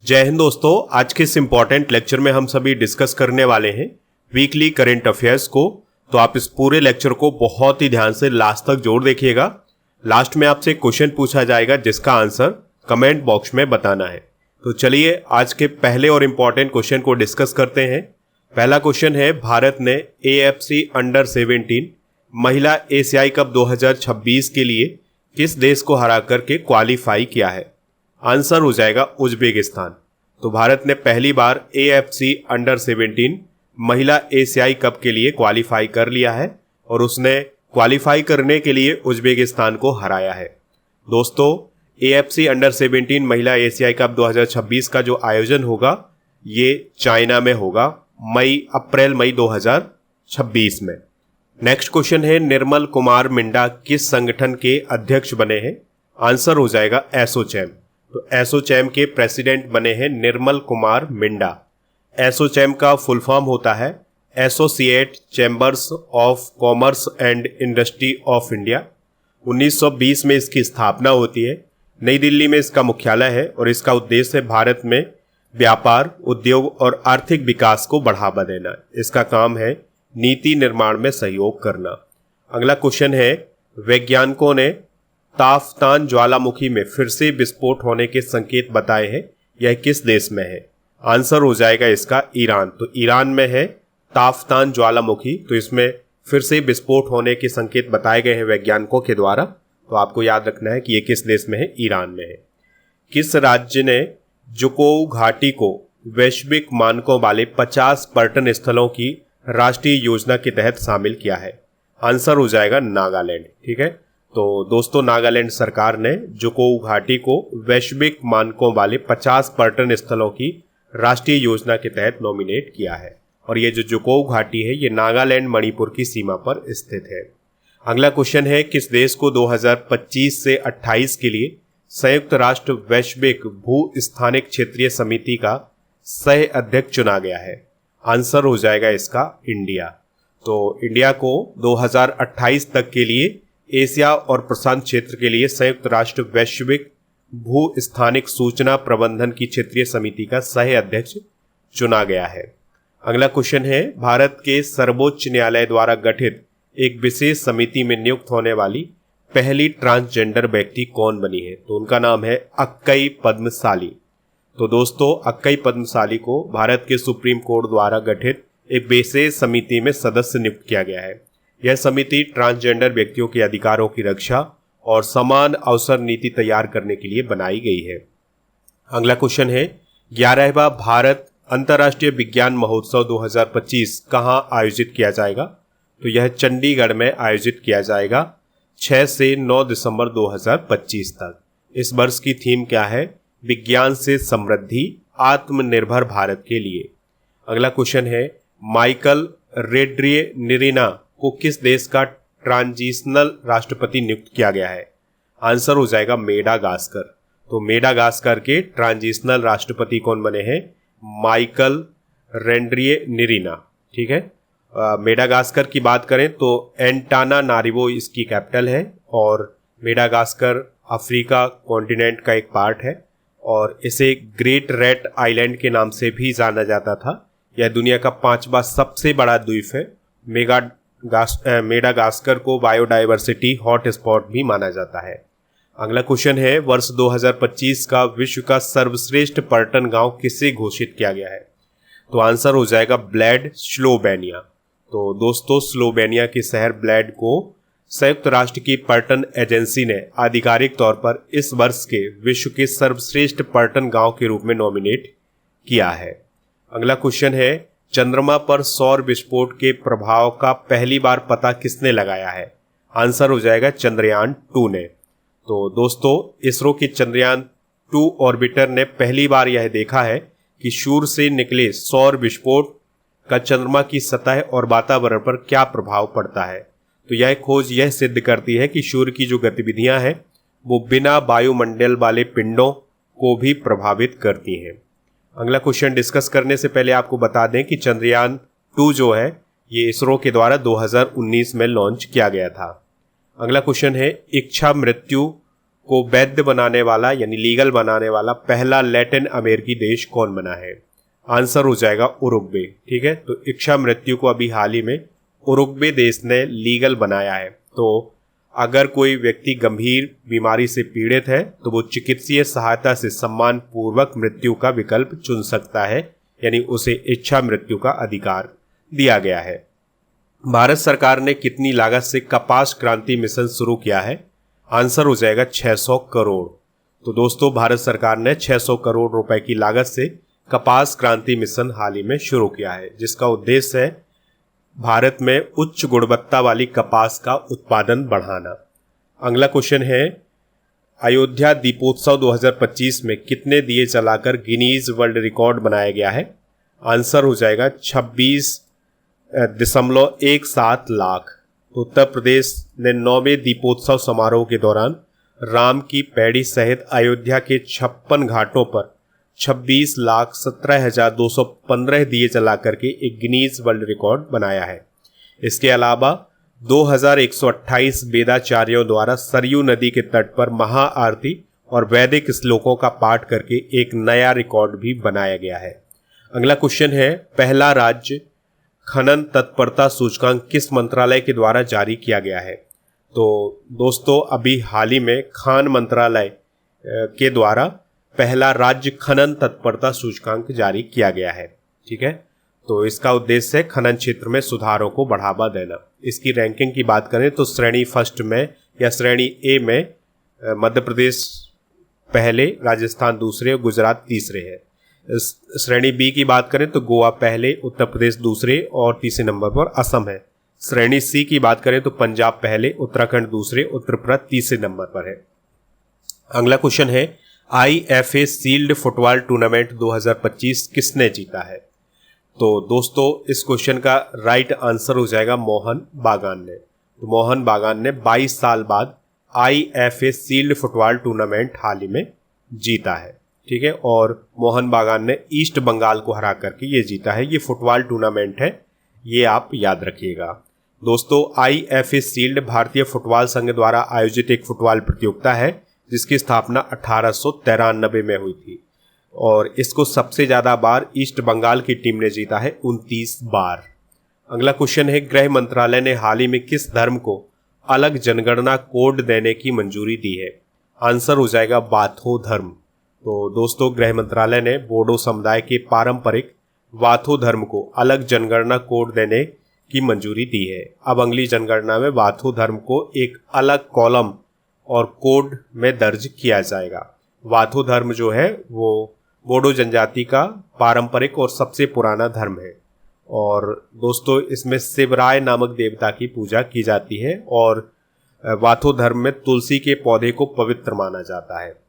जय हिंद दोस्तों। आज के इस इम्पॉर्टेंट लेक्चर में हम सभी डिस्कस करने वाले हैं वीकली करंट अफेयर्स को। तो आप इस पूरे लेक्चर को बहुत ही ध्यान से लास्ट तक जोड़ देखिएगा। लास्ट में आपसे एक क्वेश्चन पूछा जाएगा जिसका आंसर कमेंट बॉक्स में बताना है। तो चलिए आज के पहले और इम्पॉर्टेंट क्वेश्चन को डिस्कस करते हैं। पहला क्वेश्चन है, भारत ने AFC अंडर 17 महिला एशियाई कप 2026 के लिए किस देश को हरा करके क्वालिफाई किया है? आंसर हो जाएगा उज्बेकिस्तान। तो भारत ने पहली बार AFC अंडर 17 महिला एशियाई कप के लिए क्वालिफाई कर लिया है और उसने क्वालिफाई करने के लिए उज्बेकिस्तान को हराया है। दोस्तों, AFC अंडर 17 महिला एशियाई कप 2026 का जो आयोजन होगा ये चाइना में होगा अप्रैल मई 2026 में। नेक्स्ट क्वेश्चन है, निर्मल कुमार मिंडा किस संगठन के अध्यक्ष बने हैं? आंसर हो जाएगा एसोचैम। तो एसोचैम के प्रेसिडेंट बने हैं निर्मल कुमार मिंडा। एसोचैम का फुल फॉर्म होता है associate chambers of commerce and industry of India. 1920 में इसकी स्थापना होती है। नई दिल्ली में इसका मुख्यालय है और इसका उद्देश्य है भारत में व्यापार, उद्योग और आर्थिक विकास को बढ़ावा देना। इसका काम है नीति निर्माण में सहयोग करना। अगला क्वेश्चन है, वैज्ञानिकों ने ताफ्तान ज्वालामुखी में फिर से विस्फोट होने के संकेत बताए हैं। यह किस देश में है? आंसर हो जाएगा इसका ईरान। तो ईरान में है ताफ्तान ज्वालामुखी। तो इसमें फिर से विस्फोट होने के संकेत बताए गए हैं वैज्ञानिकों के द्वारा। तो आपको याद रखना है कि ये किस देश में है? ईरान में है। किस राज्य ने जुकोव घाटी को वैश्विक मानकों वाले 50 पर्यटन स्थलों की राष्ट्रीय योजना के तहत शामिल किया है? आंसर हो जाएगा नागालैंड। ठीक है, तो दोस्तों नागालैंड सरकार ने जुकोव घाटी को वैश्विक मानकों वाले 50 पर्यटन स्थलों की राष्ट्रीय योजना के तहत नॉमिनेट किया है। और ये जो जुकोव घाटी है ये नागालैंड मणिपुर की सीमा पर स्थित है। अगला क्वेश्चन है, किस देश को 2025 से 28 के लिए संयुक्त राष्ट्र वैश्विक भू स्थानिक क्षेत्रीय समिति का सह अध्यक्ष चुना गया है? आंसर हो जाएगा इसका इंडिया। तो इंडिया को 2028 तक के लिए एशिया और प्रशांत क्षेत्र के लिए संयुक्त राष्ट्र वैश्विक भू स्थानिक सूचना प्रबंधन की क्षेत्रीय समिति का सह अध्यक्ष चुना गया है। अगला क्वेश्चन है, भारत के सर्वोच्च न्यायालय द्वारा गठित एक विशेष समिति में नियुक्त होने वाली पहली ट्रांसजेंडर व्यक्ति कौन बनी है? तो उनका नाम है अक्कई पद्मशाली। तो दोस्तों अक्कई पद्मशाली को भारत के सुप्रीम कोर्ट द्वारा गठित एक विशेष समिति में सदस्य नियुक्त किया गया है। यह समिति ट्रांसजेंडर व्यक्तियों के अधिकारों की रक्षा और समान अवसर नीति तैयार करने के लिए बनाई गई है। अगला क्वेश्चन है, 11वां भारत अंतर्राष्ट्रीय विज्ञान महोत्सव 2025 कहां आयोजित किया जाएगा? तो यह चंडीगढ़ में आयोजित किया जाएगा 6 से 9 दिसंबर 2025 तक। इस वर्ष की थीम क्या है? विज्ञान से समृद्धि, आत्मनिर्भर भारत के लिए। अगला क्वेश्चन है, माइकल रेड्रिएनिरिना को किस देश का ट्रांजिशनल राष्ट्रपति नियुक्त किया गया है? आंसर हो जाएगा मेडागास्कर। तो मेडागास्कर के ट्रांजिशनल राष्ट्रपति कौन बने हैं? माइकल रेड्रिएनिरिना। ठीक है, मेडागास्कर की बात करें तो एंटानानारिवो इसकी कैपिटल है और मेडागास्कर अफ्रीका कॉन्टिनेंट का एक पार्ट है और इसे ग्रेट रेड आइलैंड के नाम से भी जाना जाता था। यह दुनिया का 5वां सबसे बड़ा द्वीप है। मेडागास्कर को बायोडाइवर्सिटी हॉटस्पॉट भी माना जाता है। अगला क्वेश्चन है, वर्ष 2025 का विश्व का सर्वश्रेष्ठ पर्यटन गांव किसे घोषित किया गया है? तो आंसर हो जाएगा ब्लेड, स्लोवेनिया। तो दोस्तों स्लोवेनिया के शहर ब्लेड को संयुक्त राष्ट्र की पर्यटन एजेंसी ने आधिकारिक तौर पर इस वर्ष के विश्व के सर्वश्रेष्ठ पर्यटन गांव के रूप में नॉमिनेट किया है। अगला क्वेश्चन है, चंद्रमा पर सौर विस्फोट के प्रभाव का पहली बार पता किसने लगाया है? आंसर हो जाएगा चंद्रयान 2 ने। तो दोस्तों इसरो के चंद्रयान 2 ऑर्बिटर ने पहली बार यह देखा है कि सूर्य से निकले सौर विस्फोट का चंद्रमा की सतह और वातावरण पर क्या प्रभाव पड़ता है। तो यह खोज यह सिद्ध करती है कि सूर्य की जो गतिविधियां हैं वो बिना वायुमंडल वाले पिंडों को भी प्रभावित करती हैं। अगला क्वेश्चन डिस्कस करने से पहले आपको बता दें कि चंद्रयान 2 जो है ये इसरो के द्वारा 2019 में लॉन्च किया गया था। अगला क्वेश्चन है, इच्छा मृत्यु को वैध बनाने वाला यानी लीगल बनाने वाला पहला लैटिन अमेरिकी देश कौन बना है? आंसर हो जाएगा उरुग्वे। ठीक है, तो इच्छा मृत्यु को अभी हाल ही में उरुग्वे देश ने लीगल बनाया है। तो अगर कोई व्यक्ति गंभीर बीमारी से पीड़ित है तो वो चिकित्सीय सहायता से सम्मान पूर्वक मृत्यु का विकल्प चुन सकता है, यानी उसे इच्छा मृत्यु का अधिकार दिया गया है। भारत सरकार ने कितनी लागत से कपास क्रांति मिशन शुरू किया है? आंसर हो जाएगा 600 करोड़। तो दोस्तों, भारत सरकार ने 600 करोड़ रुपए की लागत से कपास क्रांति मिशन हाल ही में शुरू किया है, जिसका उद्देश्य है भारत में उच्च गुणवत्ता वाली कपास का उत्पादन बढ़ाना। अगला क्वेश्चन है, अयोध्या दीपोत्सव 2025 में कितने दिए जलाकर गिनीज वर्ल्ड रिकॉर्ड बनाया गया है? आंसर हो जाएगा 26.17 लाख। तो उत्तर प्रदेश ने 9वें दीपोत्सव समारोह के दौरान राम की पैड़ी सहित अयोध्या के 56 घाटों पर 26,17,215 दिए जला करके एक गिनीज वर्ल्ड रिकॉर्ड बनाया है। इसके अलावा 2,128 वेदाचार्यों द्वारा सरयू नदी के तट पर महाआरती और वैदिक श्लोकों का पाठ करके एक नया रिकॉर्ड भी बनाया गया है। अगला क्वेश्चन है, पहला राज्य खनन तत्परता सूचकांक किस मंत्रालय के द्वारा जारी किया गया है? तो दोस्तों, अभी हाल ही में खान मंत्रालय के द्वारा पहला राज्य खनन तत्परता सूचकांक जारी किया गया है। ठीक है, तो इसका उद्देश्य है खनन क्षेत्र में सुधारों को बढ़ावा देना। इसकी रैंकिंग की बात करें तो श्रेणी फर्स्ट में या श्रेणी ए में मध्य प्रदेश पहले, राजस्थान दूसरे, गुजरात तीसरे है। श्रेणी बी की बात करें तो गोवा पहले, उत्तर प्रदेश दूसरे और तीसरे नंबर पर असम है। श्रेणी सी की बात करें तो पंजाब पहले, उत्तराखंड दूसरे, उत्तर प्रदेश तीसरे नंबर पर है। अगला क्वेश्चन है, IFA सील्ड फुटबॉल टूर्नामेंट 2025 किसने जीता है? तो दोस्तों, इस क्वेश्चन का राइट आंसर हो जाएगा मोहन बागान ने। तो मोहन बागान ने 22 साल बाद IFA सील्ड फुटबॉल टूर्नामेंट हाल ही में जीता है। ठीक है, और मोहन बागान ने ईस्ट बंगाल को हरा करके ये जीता है। ये फुटबॉल टूर्नामेंट है, ये आप याद रखिएगा। दोस्तों, IFA सील्ड भारतीय फुटबॉल संघ द्वारा आयोजित एक फुटबॉल प्रतियोगिता है जिसकी स्थापना 1893 में हुई थी और इसको सबसे ज्यादा बार ईस्ट बंगाल की टीम ने जीता है, 29 बार। अगला क्वेश्चन है, गृह मंत्रालय ने हाल ही में किस धर्म को अलग जनगणना कोड देने की मंजूरी दी है? आंसर हो जाएगा वाथो धर्म। तो दोस्तों, गृह मंत्रालय ने बोडो समुदाय के पारंपरिक वाथो धर्म को अलग जनगणना कोड देने की मंजूरी दी है। अब अगली जनगणना में वाथो धर्म को एक अलग कॉलम और कोड में दर्ज किया जाएगा। वाथो धर्म जो है वो बोडो जनजाति का पारंपरिक और सबसे पुराना धर्म है और दोस्तों, इसमें शिवराय नामक देवता की पूजा की जाती है और वाथो धर्म में तुलसी के पौधे को पवित्र माना जाता है।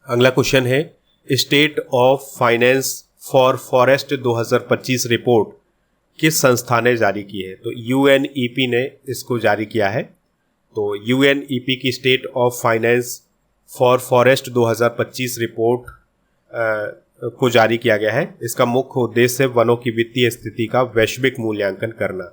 अगला क्वेश्चन है, state of finance for forest 2025 report किस संस्था ने जारी की है? तो UNEP ने इसको जारी किया है। तो UNEP की state of finance for forest 2025 report को जारी किया गया है। इसका मुख्य उद्देश्य वनों की वित्तीय स्थिति का वैश्विक मूल्यांकन करना।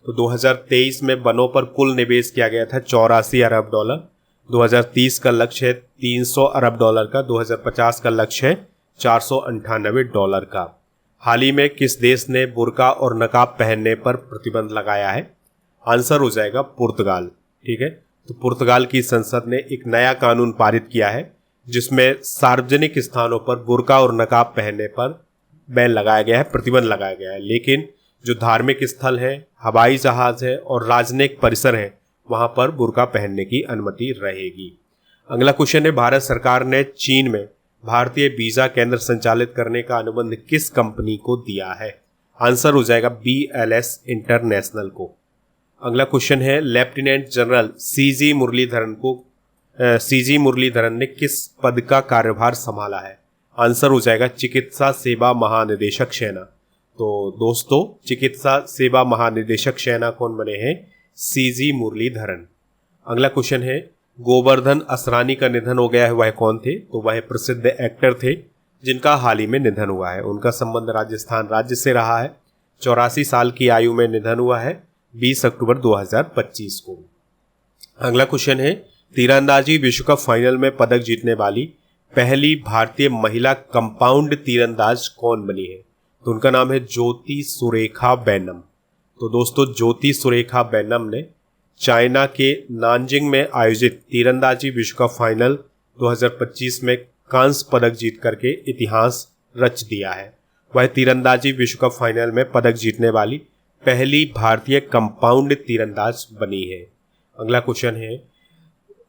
तो 2023 में वनों पर कुल निवेश किया गया था $84 अरब। 2030 का लक्ष्य है $300 अरब का। 2050 का लक्ष्य है $498 का। हाल ही में किस देश ने बुर्का और नकाब पहनने पर प्रतिबंध लगाया है? आंसर हो जाएगा पुर्तगाल। ठीक है, तो पुर्तगाल की संसद ने एक नया कानून पारित किया है जिसमें सार्वजनिक स्थानों पर बुर्का और नकाब पहनने पर बैन लगाया गया है, प्रतिबंध लगाया गया है। लेकिन जो धार्मिक स्थल है, हवाई जहाज है और राजनयिक परिसर है, वहां पर बुर्का पहनने की अनुमति रहेगी। अगला क्वेश्चन है, भारत सरकार ने चीन में भारतीय वीजा केंद्र संचालित करने का अनुबंध किस कंपनी को दिया है? आंसर हो जाएगा BLS इंटरनेशनल को। अगला क्वेश्चन है, लेफ्टिनेंट जनरल CG मुरलीधरन ने किस पद का कार्यभार संभाला है? आंसर हो जाएगा चिकित्सा सेवा महानिदेशक सेना। तो दोस्तों, चिकित्सा सेवा महानिदेशक सेना कौन बने हैं? CG मुरलीधरन। अगला क्वेश्चन है, गोवर्धन असरानी का निधन हो गया है, वह कौन थे? तो वह प्रसिद्ध एक्टर थे जिनका हाल ही में निधन हुआ है। उनका संबंध राजस्थान राज्य से रहा है। 84 साल की आयु में निधन हुआ है 20 अक्टूबर 2025 को। अगला क्वेश्चन है, तीरंदाजी विश्व कप फाइनल में पदक जीतने वाली पहली भारतीय महिला कंपाउंड तीरंदाज कौन बनी है? तो उनका नाम है ज्योति सुरेखा बैनम। तो दोस्तों ज्योति सुरेखा बैनम ने चाइना के नानजिंग में आयोजित तीरंदाजी विश्व कप फाइनल 2025 में कांस्य पदक जीत करके इतिहास रच दिया है। वह तीरंदाजी विश्व कप फाइनल में पदक जीतने वाली पहली भारतीय कंपाउंड तीरंदाज बनी है। अगला क्वेश्चन है,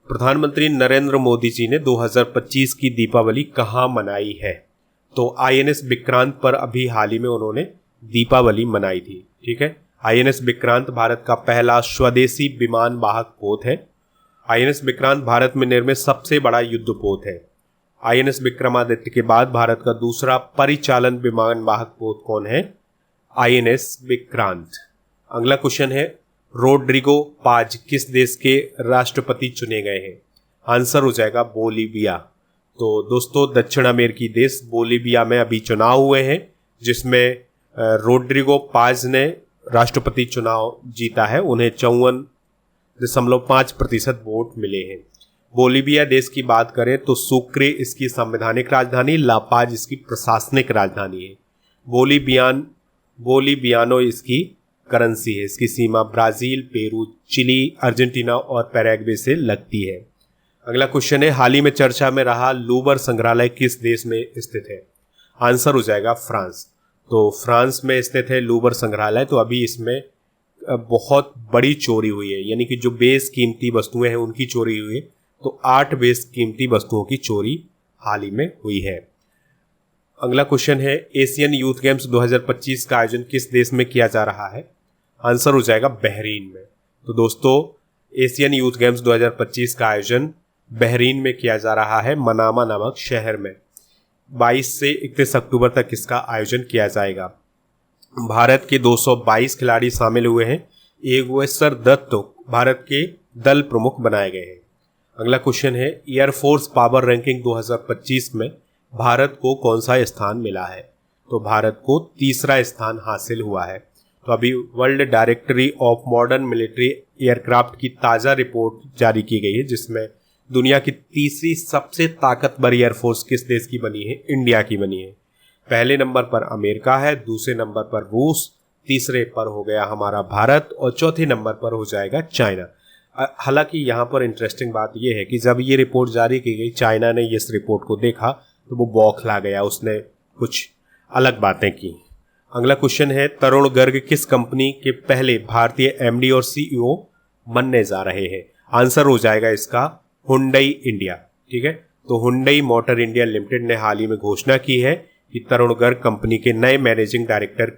प्रधानमंत्री नरेंद्र मोदी जी ने 2025 की दीपावली कहाँ मनाई है? तो INS विक्रांत पर अभी हाल ही में उन्होंने दीपावली मनाई थी। ठीक है, INS विक्रांत भारत का पहला स्वदेशी विमान वाहक पोत है। INS विक्रांत भारत में निर्मित सबसे बड़ा युद्धपोत है। INS विक्रमादित्य के बाद भारत का दूसरा परिचालन विमान वाहक पोत कौन है? INS विक्रांत। अगला क्वेश्चन है, रोड्रिगो पाज किस देश के राष्ट्रपति चुने गए हैं? आंसर हो जाएगा बोलीविया। तो दोस्तों दक्षिण अमेरिकी देश बोलीविया में अभी चुनाव हुए हैं, जिसमें रोड्रिगो पाज ने राष्ट्रपति चुनाव जीता है। उन्हें 54.5% वोट मिले हैं। बोलीविया देश की बात करें तो सुक्रे इसकी संवैधानिक राजधानी, ला पाज इसकी प्रशासनिक राजधानी है। बोलीवियानो इसकी करेंसी है। इसकी सीमा ब्राजील, पेरू, चिली, अर्जेंटीना और पैराग्वे से लगती है। अगला क्वेश्चन है, हाल ही में चर्चा में रहा लूवर संग्रहालय किस देश में स्थित है? आंसर हो जाएगा फ्रांस। तो फ्रांस में स्थित है लूवर संग्रहालय। तो अभी इसमें बहुत बड़ी चोरी हुई है, यानी कि जो बेस कीमती वस्तुएं हैं उनकी चोरी हुई है। तो 8 बेस कीमती वस्तुओं की चोरी हाल ही में हुई है। अगला क्वेश्चन है, एशियन यूथ गेम्स 2025 का आयोजन किस देश में किया जा रहा है? आंसर हो जाएगा बहरीन में। तो दोस्तों एशियन यूथ गेम्स 2025 का आयोजन बहरीन में किया जा रहा है, मनामा नामक शहर में। 22 से 31 अक्टूबर तक इसका आयोजन किया जाएगा। भारत के 222 खिलाड़ी शामिल हुए हैं। योगेश्वर दत्त भारत के दल प्रमुख बनाए गए हैं। अगला क्वेश्चन है, एयरफोर्स पावर रैंकिंग 2025 में भारत को कौन सा स्थान मिला है? तो भारत को तीसरा स्थान हासिल हुआ है। तो अभी world directory of modern military aircraft की ताज़ा रिपोर्ट जारी की गई है, जिसमें दुनिया की तीसरी सबसे ताकतवर एयरफोर्स किस देश की बनी है? इंडिया की बनी है। पहले नंबर पर अमेरिका है, दूसरे नंबर पर रूस, तीसरे पर हो गया हमारा भारत और चौथे नंबर पर हो जाएगा चाइना। हालांकि यहाँ पर इंटरेस्टिंग बात यह है कि जब ये रिपोर्ट जारी की गई, चाइना ने इस रिपोर्ट को देखा तो वो बौखला गया, उसने कुछ अलग बातें की। अगला क्वेश्चन है, तरुण गर्ग किस कंपनी के पहले भारतीय MD और CEO बनने जा रहे हैं? आंसर हो जाएगा इसका हुंडई इंडिया। ठीक है, तो हुंडई मोटर इंडिया लिमिटेड ने हाल ही में घोषणा की है कि तरुण गर्ग कंपनी के नए मैनेजिंग डायरेक्टर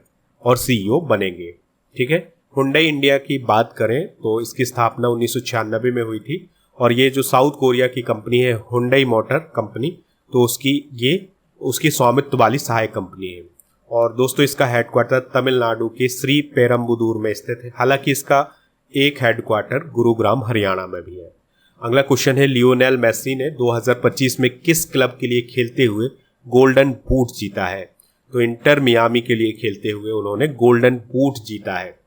और CEO बनेंगे। ठीक है, हुंडई इंडिया की बात करें तो इसकी स्थापना 1996 में हुई थी और ये जो साउथ कोरिया की कंपनी है हुंडई मोटर कंपनी, तो उसकी स्वामित्व वाली सहायक कंपनी है। और दोस्तों इसका हेडक्वार्टर तमिलनाडु के श्री पेरम्बुदूर में स्थित है। हालांकि इसका एक हेडक्वार्टर गुरुग्राम हरियाणा में भी है। अगला क्वेश्चन है, लियोनेल मेसी ने 2025 में किस क्लब के लिए खेलते हुए गोल्डन बूट जीता है? तो इंटर मियामी के लिए खेलते हुए उन्होंने गोल्डन बूट जीता है।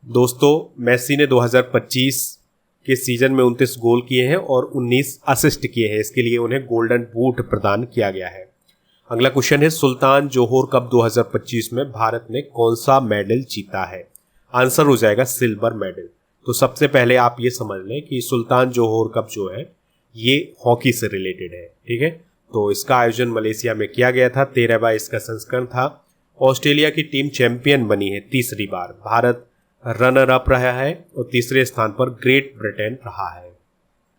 दोस्तों मेसी ने 2025 के सीजन में 29 गोल किए हैं और 19 असिस्ट किए हैं। इसके लिए उन्हें गोल्डन बूट प्रदान किया गया है। अगला क्वेश्चन है, सुल्तान जोहोर कप 2025 में भारत ने कौन सा मेडल जीता है? आंसर हो जाएगा सिल्वर मेडल। तो सबसे पहले आप ये समझ लें कि सुल्तान जोहोर कप जो है ये हॉकी से रिलेटेड है। ठीक है, तो इसका आयोजन मलेशिया में किया गया था। 13 बार इसका संस्करण था। ऑस्ट्रेलिया की टीम चैंपियन बनी है तीसरी बार। भारत रनर अप रहा है और तीसरे स्थान पर ग्रेट ब्रिटेन रहा है।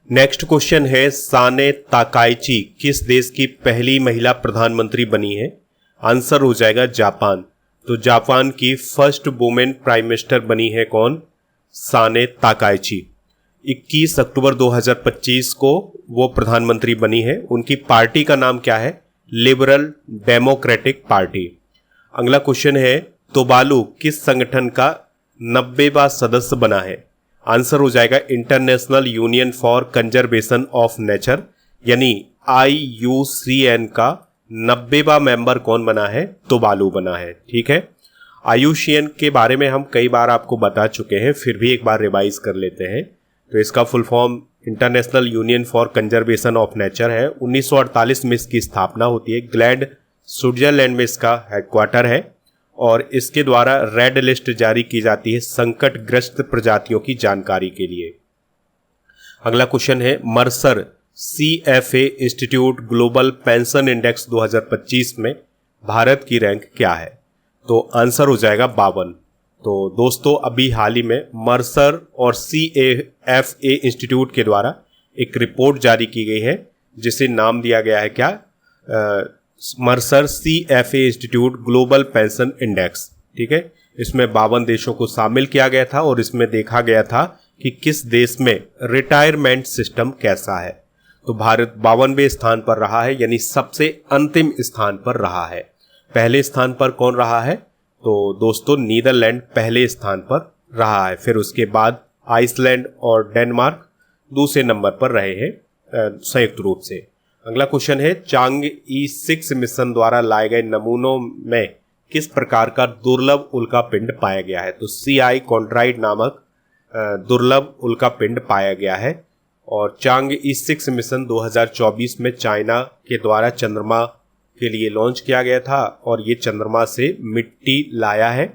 नेक्स्ट क्वेश्चन है, साने ताकाइची किस देश की पहली महिला प्रधानमंत्री बनी है? आंसर हो जाएगा जापान। तो जापान की फर्स्ट वुमेन प्राइम मिनिस्टर बनी है कौन? Sanae Takaichi. 21 अक्टूबर 2025 को वो प्रधानमंत्री बनी है। उनकी पार्टी का नाम क्या है? Liberal democratic party. अगला क्वेश्चन है, तुवालू किस संगठन का 90वां सदस्य बना है? आंसर हो जाएगा international union for conservation of nature, यानी IUCN का 90वां मेंबर कौन बना है? तुवालू बना है। ठीक है, IUCN के बारे में हम कई बार आपको बता चुके हैं, फिर भी एक बार रिवाइज कर लेते हैं। तो इसका full form international union for conservation of nature है। 1948 में इसकी स्थापना होती है। ग्लैड स्विट्जरलैंड में इसका हेडक्वार्टर है और इसके द्वारा रेड लिस्ट जारी की जाती है संकटग्रस्त प्रजातियों की जानकारी के लिए। अगला क्वेश्चन है Mercer CFA institute global pension index 2025 में भारत की रैंक क्या है? तो आंसर हो जाएगा 52। तो दोस्तों अभी हाल ही में मर्सर और CFA इंस्टीट्यूट के द्वारा एक रिपोर्ट जारी की गई है जिसे नाम दिया गया है क्या? Mercer CFA institute global pension index. ठीक है, इसमें 52 देशों को शामिल किया गया था और इसमें देखा गया था कि किस देश में रिटायरमेंट सिस्टम कैसा है। तो भारत 52वें स्थान पर रहा है, यानी सबसे अंतिम स्थान पर रहा है। पहले स्थान पर कौन रहा है? तो दोस्तों नीदरलैंड पहले स्थान पर रहा है, फिर उसके बाद आइसलैंड और डेनमार्क दूसरे नंबर पर रहे हैं संयुक्त रूप से। अगला क्वेश्चन है चांगई 6 मिशन द्वारा लाए गए नमूनों में किस प्रकार का दुर्लभ उल्का पिंड पाया गया है? तो CI कॉन्ड्राइट नामक दुर्लभ उल्का पिंड पाया गया है और चांगई 6 मिशन 2024 में चाइना के द्वारा चंद्रमा के लिए लॉन्च किया गया था और ये चंद्रमा से मिट्टी लाया है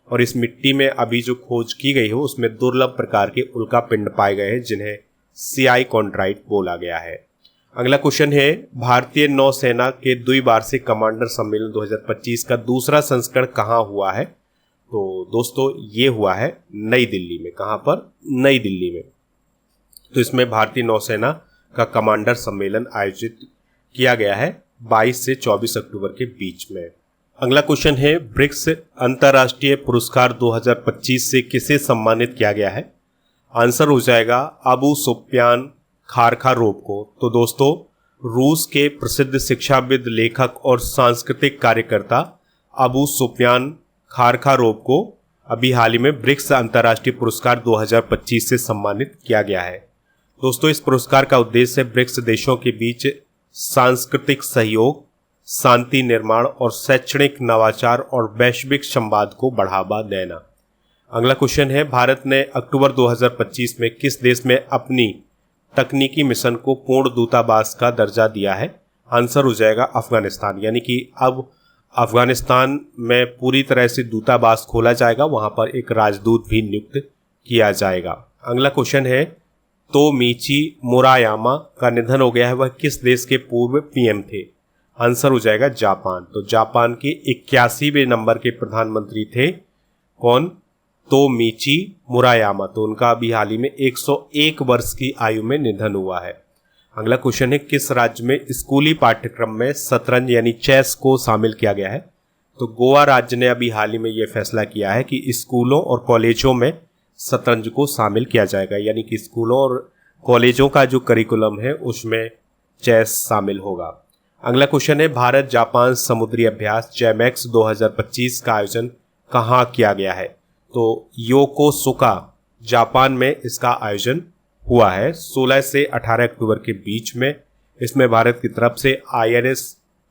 और इस मिट्टी में अभी जो खोज की गई है उसमें दुर्लभ प्रकार के उल्का पिंड पाए गए हैं जिन्हें CI कॉन्ड्राइट बोला गया है। अगला क्वेश्चन है भारतीय नौसेना के द्विवार्षिक कमांडर सम्मेलन 2025 का दूसरा संस्करण कहाँ हुआ है? तो दोस्तों ये हुआ है नई दिल्ली में। कहाँ पर? नई दिल्ली में। तो इसमें भारतीय नौसेना का कमांडर सम्मेलन आयोजित किया गया है 22 से 24 अक्टूबर के बीच में। अगला क्वेश्चन है ब्रिक्स अंतर्राष्ट्रीय पुरस्कार 2025 से किसे सम्मानित किया गया है? आंसर हो जाएगा अबू सुफियान खारखारोव को। तो दोस्तों रूस के प्रसिद्ध शिक्षाविद, लेखक और सांस्कृतिक कार्यकर्ता अबू सुफियान खारखारोव को अभी हाल ही में ब्रिक्स अंतर्राष्ट्रीय पुरस्कार 2025 से सम्मानित किया गया है। दोस्तों इस पुरस्कार का उद्देश्य है ब्रिक्स देशों के बीच सांस्कृतिक सहयोग, शांति निर्माण और शैक्षणिक नवाचार और वैश्विक संवाद को बढ़ावा देना। अगला क्वेश्चन है भारत ने अक्टूबर 2025 में किस देश में अपनी तकनीकी मिशन को पूर्ण दूतावास का दर्जा दिया है? आंसर हो जाएगा अफगानिस्तान, यानी कि अब अफगानिस्तान में पूरी तरह से दूतावास खोला जाएगा, वहां पर एक राजदूत भी नियुक्त किया जाएगा। अगला क्वेश्चन है तोमीची मुरायामा का निधन हो गया है, वह किस देश के पूर्व PM थे? आंसर हो जाएगा जापान। तो जापान के 81वें नंबर के प्रधानमंत्री थे कौन? तोमीची मुरायामा। तो उनका अभी हाल ही में 101 वर्ष की आयु में निधन हुआ है। अगला क्वेश्चन है किस राज्य में स्कूली पाठ्यक्रम में शतरंज यानी चेस को शामिल किया गया है? तो गोवा राज्य ने अभी हाल ही में यह फैसला किया है कि स्कूलों और कॉलेजों में शतरंज को शामिल किया जाएगा, यानी कि स्कूलों और कॉलेजों का जो करिकुलम है उसमें चेस शामिल होगा। अगला क्वेश्चन है भारत जापान समुद्री अभ्यास जैमैक्स 2025 का आयोजन कहाँ किया गया है? तो योकोसुका जापान में इसका आयोजन हुआ है 16 से 18 अक्टूबर के बीच में। इसमें भारत की तरफ से INS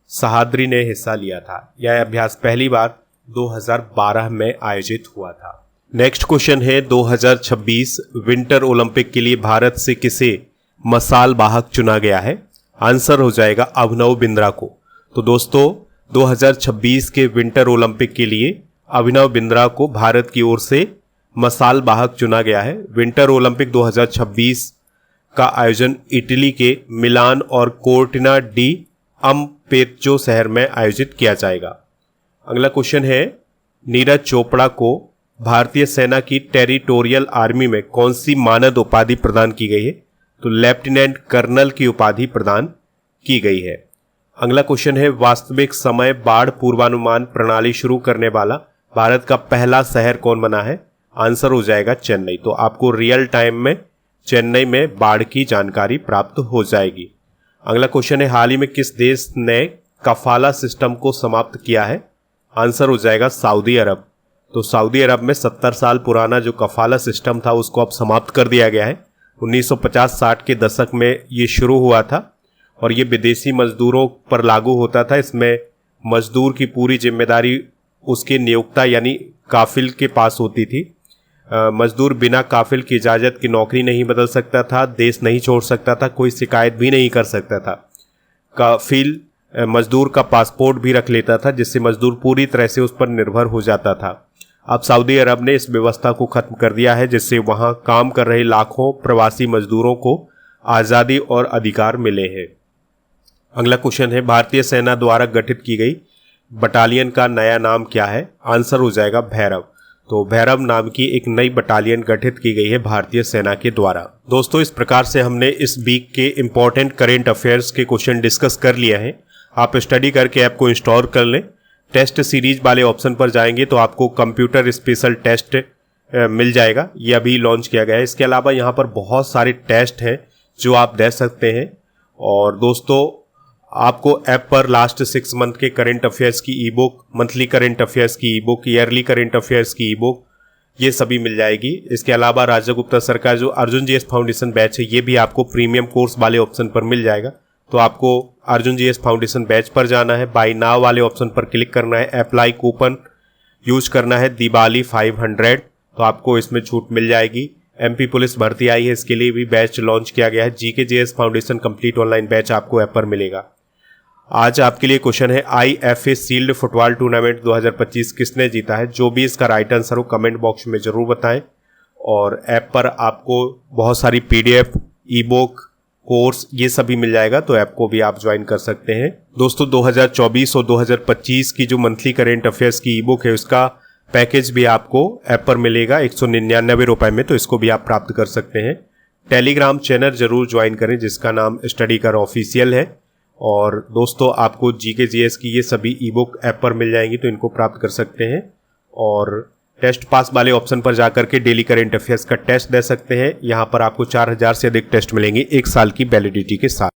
सहाद्री ने हिस्सा लिया था। यह अभ्यास पहली बार 2012 में आयोजित हुआ था। नेक्स्ट क्वेश्चन है 2026 विंटर ओलंपिक के लिए भारत से किसे मसाल वाहक चुना गया है? आंसर हो जाएगा अभिनव बिंद्रा को। तो दोस्तों 2026 के विंटर ओलंपिक के लिए अभिनव बिंद्रा को भारत की ओर से मसाल वाहक चुना गया है। विंटर ओलंपिक 2026 का आयोजन इटली के मिलान और कोर्टिना डी अम्पेच्चो शहर में आयोजित किया जाएगा। अगला क्वेश्चन है नीरज चोपड़ा को भारतीय सेना की टेरिटोरियल आर्मी में कौन सी मानद उपाधि प्रदान की गई है? तो लेफ्टिनेंट कर्नल की उपाधि प्रदान की गई है। अगला क्वेश्चन है वास्तविक समय बाढ़ पूर्वानुमान प्रणाली शुरू करने वाला भारत का पहला शहर कौन बना है? आंसर हो जाएगा चेन्नई। तो आपको रियल टाइम में चेन्नई में बाढ़ की जानकारी प्राप्त हो जाएगी। अगला क्वेश्चन है हाल ही में किस देश ने कफाला सिस्टम को समाप्त किया है? आंसर हो जाएगा सऊदी अरब। तो सऊदी अरब में 70 साल पुराना जो कफाला सिस्टम था उसको अब समाप्त कर दिया गया है। 1950-60 के दशक में ये शुरू हुआ था और ये विदेशी मजदूरों पर लागू होता था। इसमें मजदूर की पूरी जिम्मेदारी उसके नियोक्ता यानी काफिल के पास होती थी। मजदूर बिना काफिल की इजाज़त की नौकरी नहीं बदल सकता था, देश नहीं छोड़ सकता था, कोई शिकायत भी नहीं कर सकता था। काफिल मजदूर का पासपोर्ट भी रख लेता था, जिससे मजदूर पूरी तरह से उस पर निर्भर हो जाता था। अब सऊदी अरब ने इस व्यवस्था को खत्म कर दिया है, जिससे वहां काम कर रहे लाखों प्रवासी मजदूरों को आज़ादी और अधिकार मिले हैं। अगला क्वेश्चन है, भारतीय सेना द्वारा गठित की गई बटालियन का नया नाम क्या है? आंसर हो जाएगा भैरव। तो भैरव नाम की एक नई बटालियन गठित की गई है भारतीय सेना के द्वारा। दोस्तों, इस प्रकार से हमने इस वीक के इंपॉर्टेंट करेंट अफेयर्स के क्वेश्चन डिस्कस कर लिया है। आप स्टडी करके ऐप को इंस्टॉल कर लें। टेस्ट सीरीज वाले ऑप्शन पर जाएंगे तो आपको कंप्यूटर स्पेशल टेस्ट मिल जाएगा, ये अभी लॉन्च किया गया है। इसके अलावा यहाँ पर बहुत सारे टेस्ट हैं जो आप दे सकते हैं। और दोस्तों, आपको ऐप पर लास्ट 6 मंथ के करेंट अफेयर्स की e book, monthly current affairs की e book, yearly current affairs की ई बुक, ये सभी मिल जाएगी। इसके अलावा राजा गुप्ता सर का जो अर्जुन जीएस फाउंडेशन बैच है, ये भी आपको प्रीमियम कोर्स वाले ऑप्शन पर मिल जाएगा। तो आपको अर्जुन जीएस फाउंडेशन बैच पर जाना है, बाय नाउ वाले ऑप्शन पर क्लिक करना है, अप्लाई कूपन यूज करना है दिवाली 500, तो आपको इसमें छूट मिल जाएगी। एमपी पुलिस भर्ती आई है, इसके लिए भी बैच लॉन्च किया गया है। GK GS foundation complete online batch आपको ऐप पर मिलेगा। आज आपके लिए क्वेश्चन है, IFA सील्ड फुटबॉल टूर्नामेंट 2025 किसने जीता है? जो भी इसका राइट आंसर हो कमेंट बॉक्स में जरूर बताएं। और ऐप पर आपको बहुत सारी PDF, ई बुक, कोर्स, ये सभी मिल जाएगा, तो ऐप को भी आप ज्वाइन कर सकते हैं। दोस्तों, 2024 और 2025 की जो मंथली करेंट अफेयर्स की ई बुक है, उसका पैकेज भी आपको ऐप पर मिलेगा 199 रुपए में, तो इसको भी आप प्राप्त कर सकते हैं। टेलीग्राम चैनल जरूर ज्वाइन करें जिसका नाम स्टडी कर ऑफिशियल है। और दोस्तों, आपको जीके जीएस की ये सभी ई बुक ऐप पर मिल जाएंगी, तो इनको प्राप्त कर सकते हैं। और टेस्ट पास वाले ऑप्शन पर जाकर के डेली करेंट अफेयर्स का टेस्ट दे सकते हैं। यहाँ पर आपको 4000 से अधिक टेस्ट मिलेंगे 1 साल की वैलिडिटी के साथ।